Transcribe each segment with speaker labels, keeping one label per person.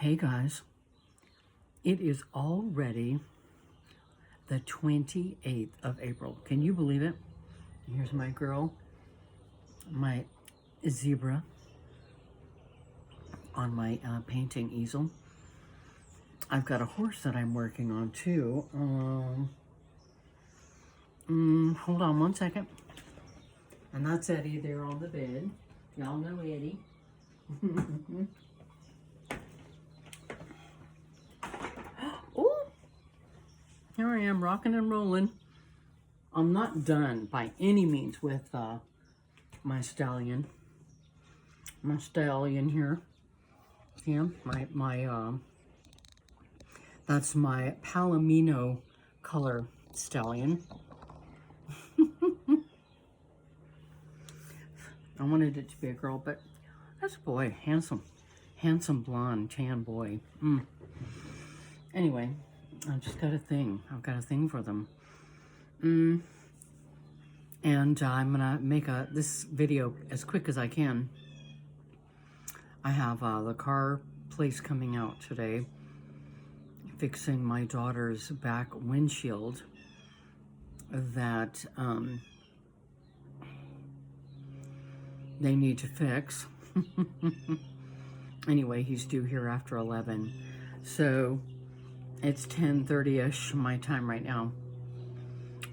Speaker 1: Hey guys, it is already the 28th of April. Can you believe it? Here's my girl, my zebra on my painting easel. I've got a horse that I'm working on too. Hold on one second. And that's Eddie there on the bed. Y'all know Eddie. Oh, here I am rocking and rolling. I'm not done by any means with my stallion. My stallion here. Yeah, that's my Palomino color stallion. I wanted it to be a girl, but that's a boy. Handsome blonde, tan boy. Anyway, I've just got a thing. I've got a thing for them. And I'm gonna make this video as quick as I can. I have the car place coming out today, fixing my daughter's back windshield that they need to fix. Anyway, he's due here after 11. So it's 10:30-ish my time right now.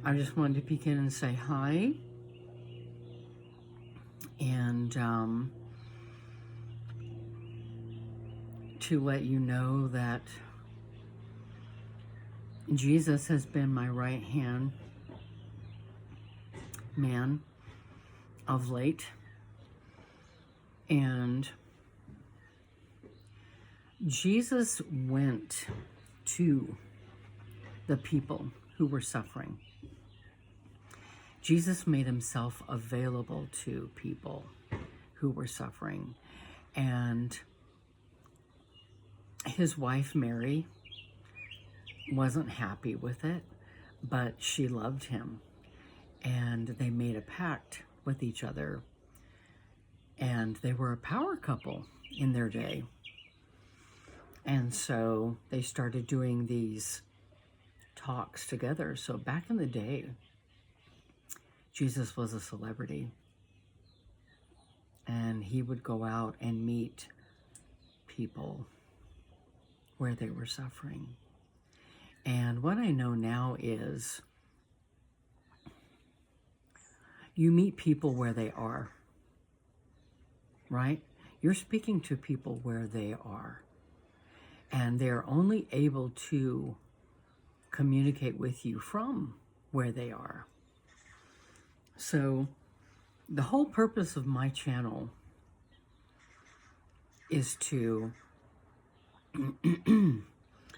Speaker 1: I just wanted to peek in and say hi. And to let you know that Jesus has been my right hand man of late. And Jesus went to the people who were suffering. Jesus made himself available to people who were suffering. And his wife, Mary, wasn't happy with it, but she loved him. And they made a pact with each other. And they were a power couple in their day. And so they started doing these talks together. So back in the day, Jesus was a celebrity. And he would go out and meet people where they were suffering. And what I know now is you meet people where they are, right? You're speaking to people where they are. And they're only able to communicate with you from where they are. So the whole purpose of my channel is to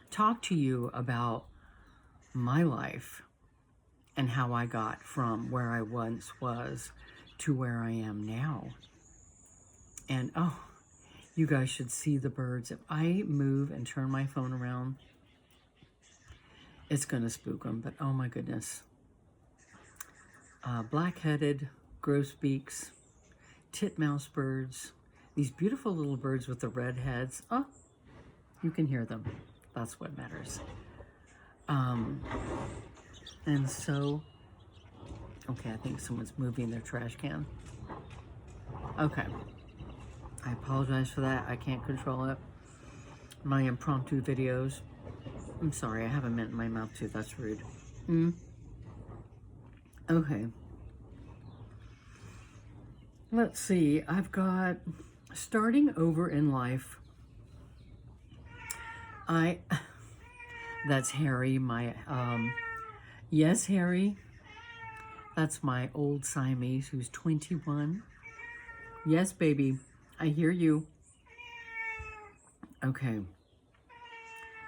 Speaker 1: talk to you about my life and how I got from where I once was to where I am now. And oh, you guys should see the birds. If I move and turn my phone around, it's gonna spook them, but oh my goodness. Black-headed grosbeaks, titmouse birds, these beautiful little birds with the red heads. Oh, you can hear them. That's what matters. And so, okay, I think someone's moving their trash can. Okay. I apologize for that. I can't control it. My impromptu videos. I'm sorry, I have a mint in my mouth too. That's rude. Okay. Let's see. I've got starting over in life. That's Harry, my, yes, Harry. That's my old Siamese who's 21. Yes, baby. I hear you. Okay.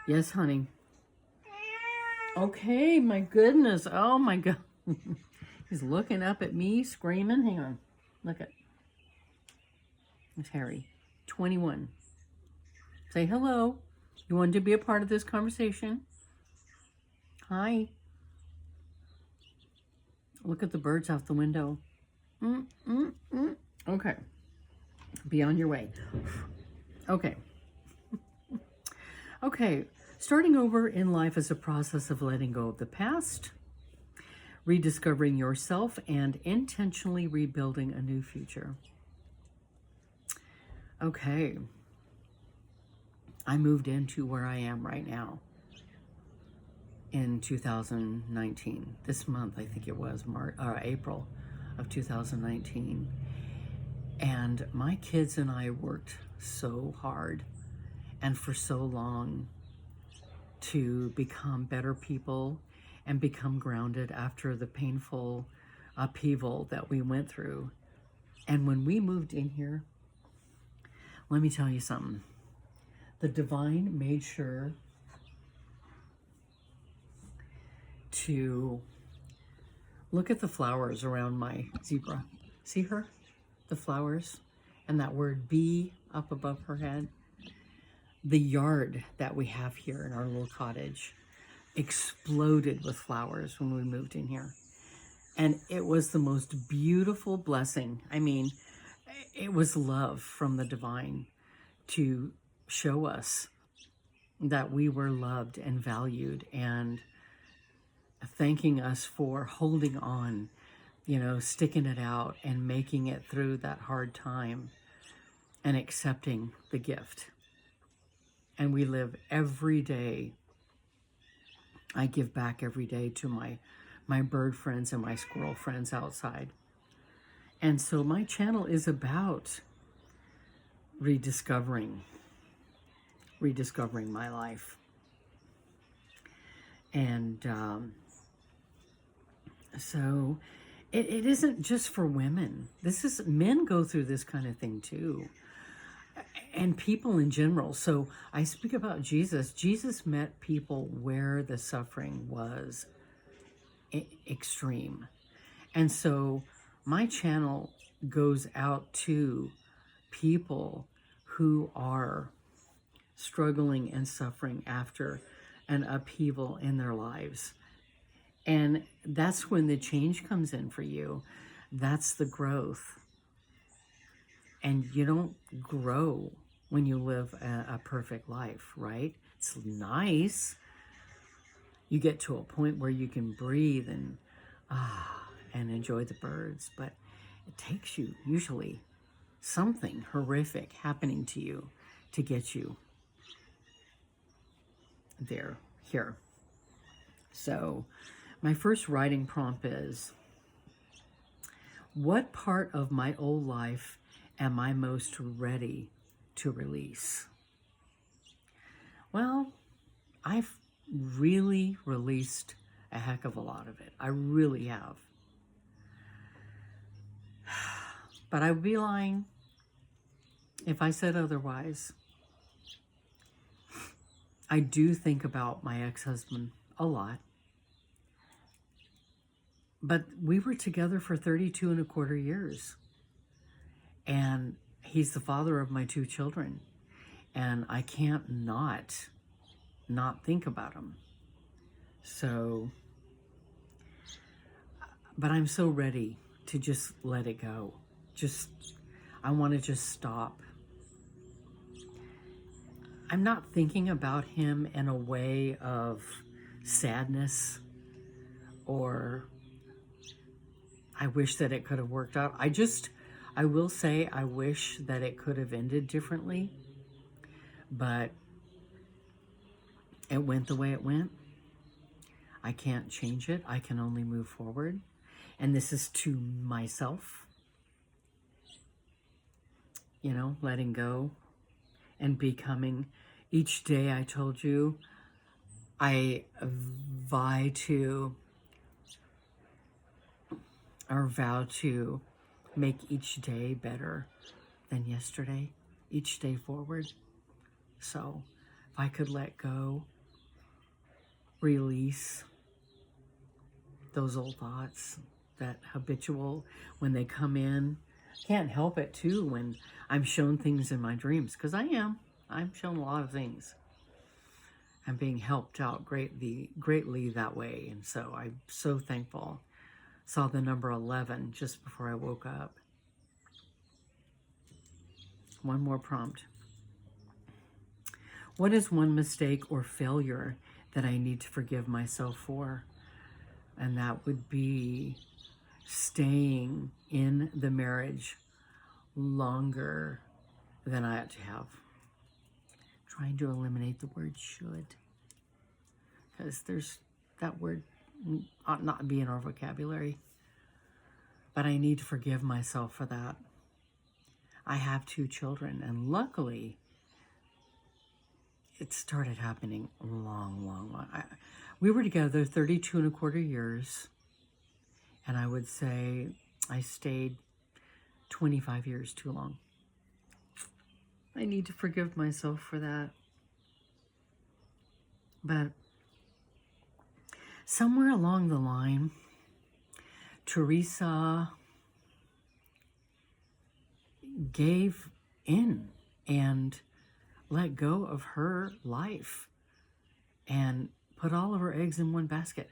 Speaker 1: Yes, honey. Okay, my goodness. Oh, my God. He's looking up at me, screaming. Hang on. Look at. It's Harry, 21. Say hello. You wanted to be a part of this conversation? Hi. Look at the birds out the window. Okay. Be on your way. Okay. Okay, starting over in life is a process of letting go of the past, rediscovering yourself, and intentionally rebuilding a new future. Okay, I moved into where I am right now in 2019. This month, I think it was April of 2019. And my kids and I worked so hard and for so long to become better people and become grounded after the painful upheaval that we went through. And when we moved in here, let me tell you something. The divine made sure to look at the flowers around my zebra. See her? The flowers and that word "be" up above her head. The yard that we have here in our little cottage exploded with flowers when we moved in here. And it was the most beautiful blessing. I mean, it was love from the divine to show us that we were loved and valued, and thanking us for holding on, you know, sticking it out and making it through that hard time and accepting the gift. And we live every day. I give back every day to my bird friends and my squirrel friends outside. And so my channel is about rediscovering my life. And so it isn't just for women. Men go through this kind of thing too. And people in general. So I speak about Jesus. Jesus met people where the suffering was extreme. And so my channel goes out to people who are struggling and suffering after an upheaval in their lives. And that's when the change comes in for you. That's the growth. And you don't grow when you live a perfect life, right? It's nice. You get to a point where you can breathe and enjoy the birds, but it takes you usually something horrific happening to you to get you here. So my first writing prompt is, what part of my old life am I most ready to release? Well, I've really released a heck of a lot of it. I really have. But I would be lying if I said otherwise. I do think about my ex-husband a lot. But we were together for 32 and a quarter years. And he's the father of my 2 children. And I can't not think about him. So, but I'm so ready to just let it go. I want to just stop. I'm not thinking about him in a way of sadness or I wish that it could have worked out. I will say I wish that it could have ended differently, but it went the way it went. I can't change it. I can only move forward. And this is to myself, you know, letting go and becoming. Each day, I told you, I vow to make each day better than yesterday, each day forward. So if I could let go, release those old thoughts, that habitual, when they come in, can't help it too when I'm shown things in my dreams, because I'm shown a lot of things. I'm being helped out greatly that way. And so I'm so thankful. Saw the number 11 just before I woke up. One more prompt. What is one mistake or failure that I need to forgive myself for? And that would be staying in the marriage longer than I ought to have. Trying to eliminate the word should, because there's that word ought not be in our vocabulary. But I need to forgive myself for that. I have 2 children, and luckily it started happening long. We were together 32 and a quarter years, and I would say I stayed 25 years too long. I need to forgive myself for that. But somewhere along the line, Teresa gave in and let go of her life and put all of her eggs in one basket.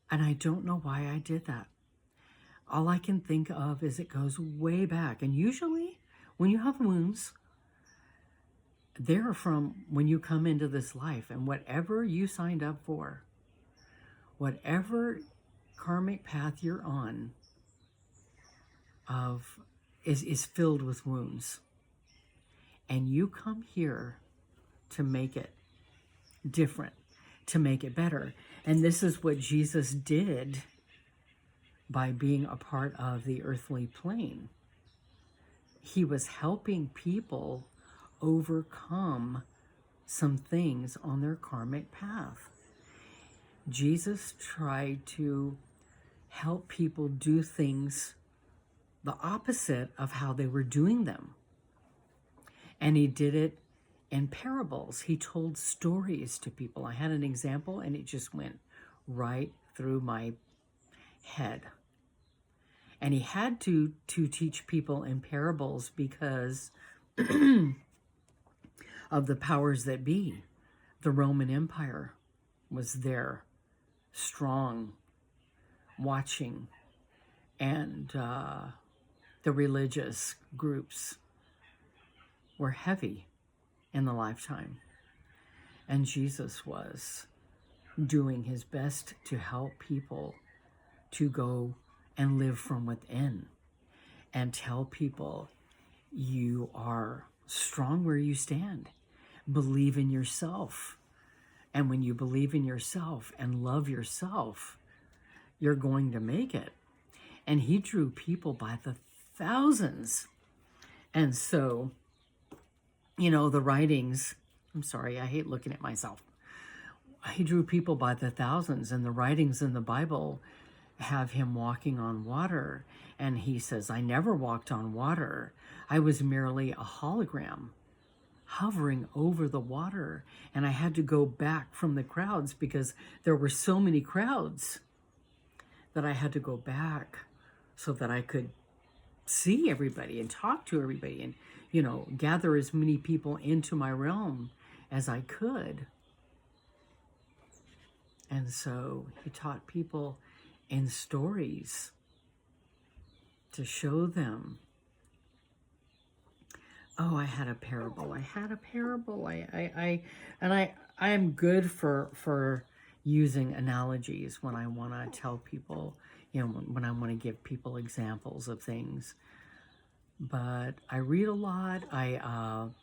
Speaker 1: And I don't know why I did that. All I can think of is it goes way back. And usually when you have wounds, they're from when you come into this life, and whatever you signed up for, whatever karmic path you're on is filled with wounds. And you come here to make it different, to make it better. And this is what Jesus did by being a part of the earthly plane. He was helping people overcome some things on their karmic path. Jesus tried to help people do things the opposite of how they were doing them. And he did it in parables. He told stories to people. I had an example and it just went right through my head. And he had to teach people in parables because of the powers that be. The Roman Empire was there, strong, watching, and the religious groups were heavy in the lifetime. And Jesus was doing his best to help people to go and live from within and tell people you are strong where you stand. Believe in yourself. And when you believe in yourself and love yourself, you're going to make it. And he drew people by the thousands. And so, you know, the writings, I'm sorry, I hate looking at myself. He drew people by the thousands, and the writings in the Bible have him walking on water. And he says, I never walked on water. I was merely a hologram hovering over the water. And I had to go back from the crowds because there were so many crowds that I had to go back so that I could see everybody and talk to everybody and, you know, gather as many people into my realm as I could. And so he taught people in stories to show them. Oh, I had a parable. I am good for using analogies when I want to tell people, you know, when I want to give people examples of things. But I read a lot. I'm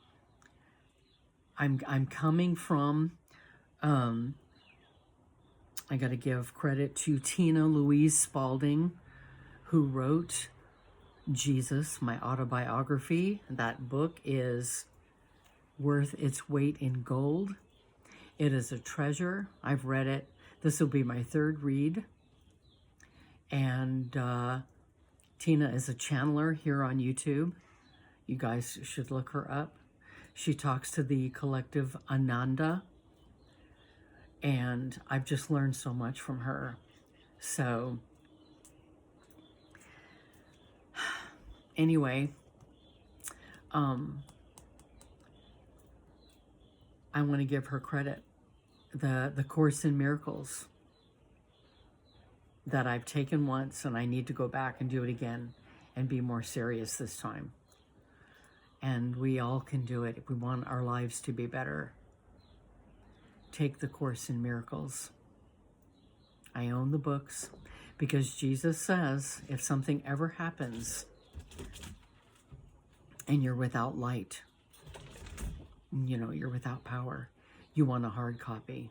Speaker 1: coming from, I got to give credit to Tina Louise Spalding, who wrote Jesus, my autobiography. That book is worth its weight in gold. It is a treasure. I've read it. This will be my 3rd read. And Tina is a channeler here on YouTube. You guys should look her up. She talks to the collective Ananda. And I've just learned so much from her. So anyway, I want to give her credit. The Course in Miracles that I've taken once, and I need to go back and do it again and be more serious this time. And we all can do it if we want our lives to be better. take the Course in Miracles. I own the books because Jesus says if something ever happens and you're without light, you know, you're without power, you want a hard copy.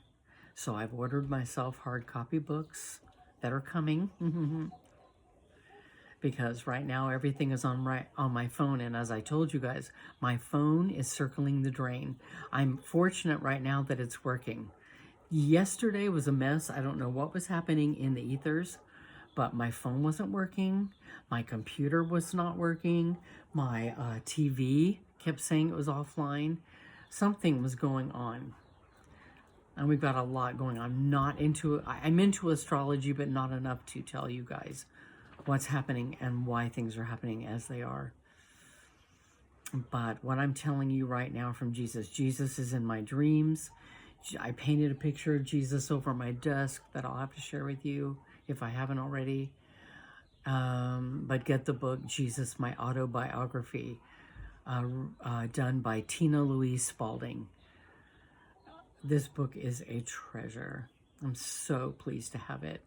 Speaker 1: So I've ordered myself hard copy books that are coming because right now everything is on my phone. And as I told you guys, my phone is circling the drain. I'm fortunate right now that it's working. Yesterday was a mess. I don't know what was happening in the ethers, but my phone wasn't working. My computer was not working. My TV kept saying it was offline. Something was going on. And we've got a lot going on. I'm into astrology, but not enough to tell you guys what's happening and why things are happening as they are. But what I'm telling you right now from Jesus, Jesus is in my dreams. I painted a picture of Jesus over my desk that I'll have to share with you if I haven't already. But get the book, Jesus, My Autobiography, done by Tina Louise Spalding. This book is a treasure. I'm so pleased to have it.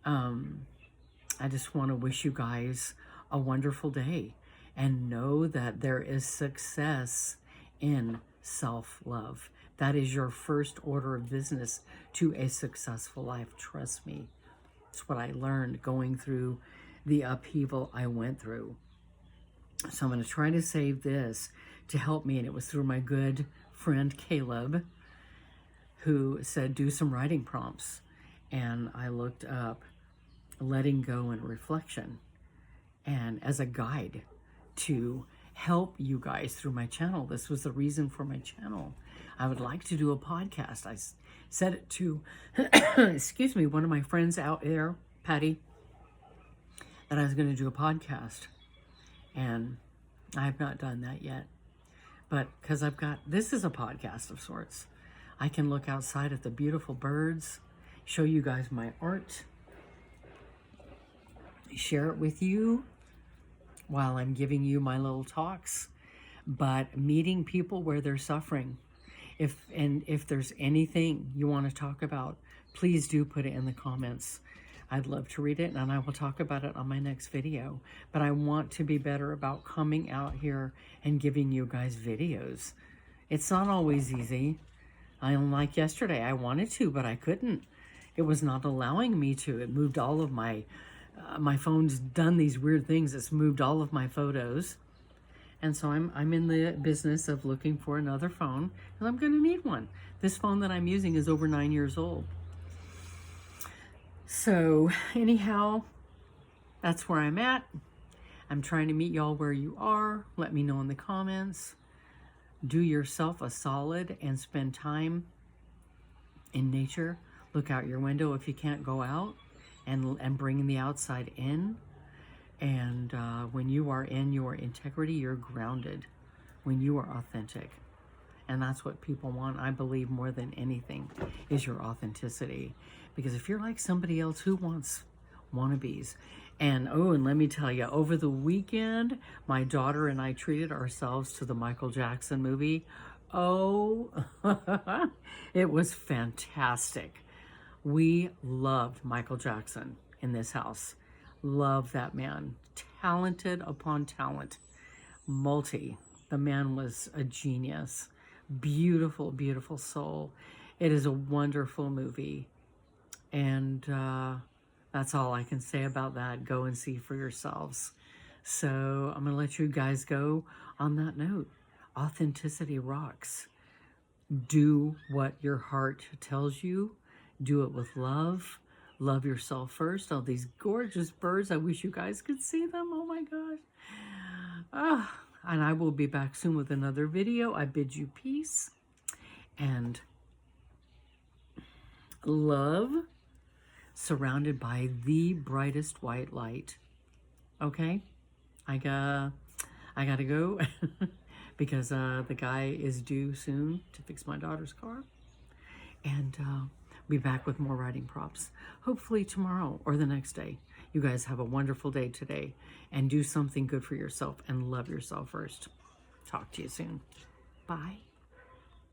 Speaker 1: I just want to wish you guys a wonderful day and know that there is success in self-love. That is your first order of business to a successful life. Trust me. It's what I learned going through the upheaval I went through. So I'm going to try to save this to help me. And it was through my good friend Caleb, who said, do some writing prompts. And I looked up letting go and reflection, and as a guide to help you guys through my channel. This was the reason for my channel. I would like to do a podcast. I said it to, excuse me, one of my friends out there, Patty, that I was going to do a podcast. And I have not done that yet. But because this is a podcast of sorts. I can look outside at the beautiful birds, show you guys my art, share it with you while I'm giving you my little talks, but meeting people where they're suffering. If there's anything you want to talk about, please do put it in the comments. I'd love to read it, and I will talk about it on my next video. But I want to be better about coming out here and giving you guys videos. It's not always easy. Unlike yesterday, I wanted to, but I couldn't. It was not allowing me to. It moved all of my phone's done these weird things. It's moved all of my photos. And so I'm in the business of looking for another phone, because I'm going to need one. This phone that I'm using is over 9 years old. So anyhow, that's where I'm at. I'm trying to meet y'all where you are. Let me know in the comments. Do yourself a solid and spend time in nature. Look out your window if you can't go out, and bring the outside in. And when you are in your integrity, you're grounded. When you are authentic. And that's what people want, I believe, more than anything, is your authenticity. Because if you're like somebody else, who wants wannabes? And let me tell you, over the weekend, my daughter and I treated ourselves to the Michael Jackson movie. It was fantastic. We loved Michael Jackson in this house. Love that man. Talented upon talent. The man was a genius. Beautiful, beautiful soul. It is a wonderful movie. And that's all I can say about that. Go and see for yourselves. So I'm going to let you guys go on that note. Authenticity rocks. Do what your heart tells you. Do it with love. Love yourself first. Oh, these gorgeous birds. I wish you guys could see them. Oh my gosh. And I will be back soon with another video. I bid you peace and love, surrounded by the brightest white light. Okay? I gotta go because the guy is due soon to fix my daughter's car. And be back with more writing prompts, hopefully tomorrow or the next day. You guys have a wonderful day today, and do something good for yourself and love yourself first. Talk to you soon. Bye.